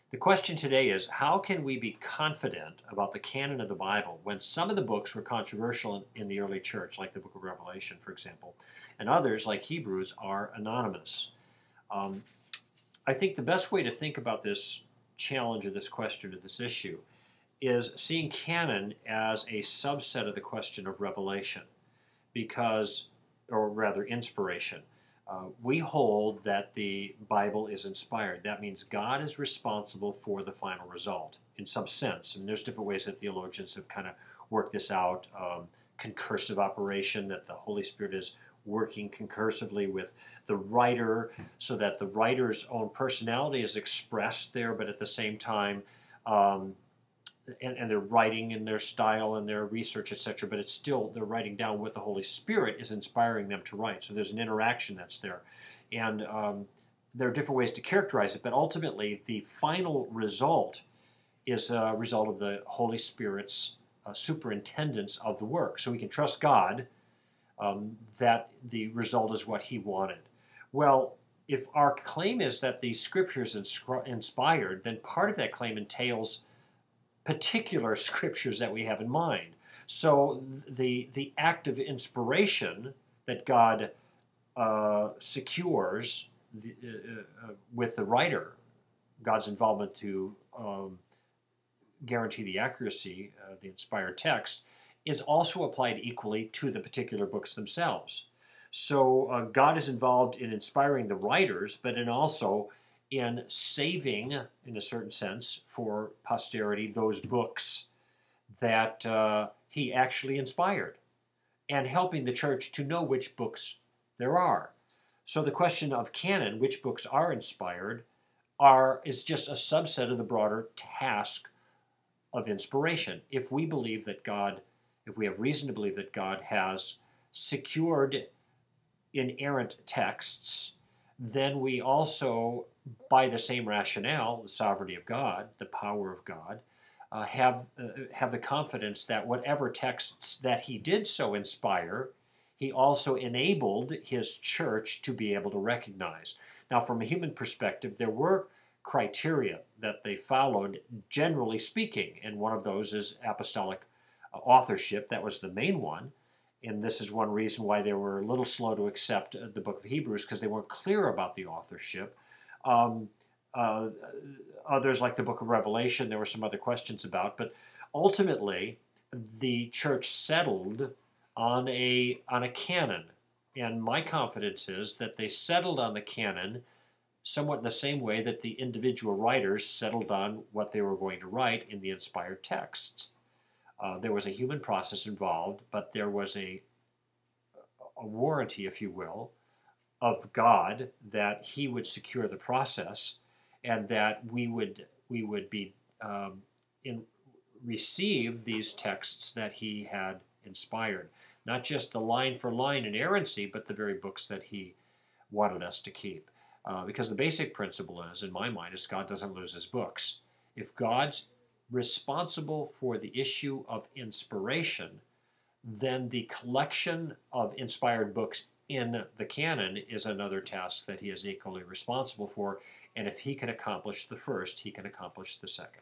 The question today is, how can we be confident about the canon of the Bible when some of the books were controversial in the early church, like the book of Revelation, for example, and others, like Hebrews, are anonymous? Um, I think the best way to think about this challenge or this question or this issue is seeing canon as a subset of the question of revelation, because, or rather, inspiration. We hold that the Bible is inspired. That means God is responsible for the final result in some sense. And there's different ways that theologians have kind of worked this out. Concursive operation, that the Holy Spirit is working concursively with the writer so that the writer's own personality is expressed there, but at the same time, and they're writing in their style and their research, etc., but it's still, they're writing down what the Holy Spirit is inspiring them to write. So there's an interaction that's there. And there are different ways to characterize it, but ultimately the final result is a result of the Holy Spirit's superintendence of the work. So we can trust God that the result is what He wanted. Well, if our claim is that the Scriptures inspired, then part of that claim entails particular scriptures that we have in mind. So the act of inspiration that God secures with the writer, God's involvement to guarantee the accuracy of the inspired text, is also applied equally to the particular books themselves. So God is involved in inspiring the writers, but also in saving, in a certain sense, for posterity, those books that He actually inspired, and helping the church to know which books there are. So the question of canon, which books are inspired, is just a subset of the broader task of inspiration. If we believe that God, if we have reason to believe that God has secured inerrant texts, then we also, by the same rationale, the sovereignty of God, the power of God, have the confidence that whatever texts that He did so inspire, He also enabled His church to be able to recognize. Now, from a human perspective, there were criteria that they followed, generally speaking, and one of those is apostolic authorship. That was the main one. And this is one reason why they were a little slow to accept the book of Hebrews, because they weren't clear about the authorship. Others, like the book of Revelation, there were some other questions about. But ultimately, the church settled on a canon. And my confidence is that they settled on the canon somewhat in the same way that the individual writers settled on what they were going to write in the inspired texts. There was a human process involved, but there was a warranty, if you will, of God that He would secure the process, and that we would be receive these texts that He had inspired, not just the line for line inerrancy, but the very books that He wanted us to keep. Because the basic principle is, in my mind, is God doesn't lose His books. If God's responsible for the issue of inspiration, then the collection of inspired books in the canon is another task that He is equally responsible for. And if He can accomplish the first, He can accomplish the second.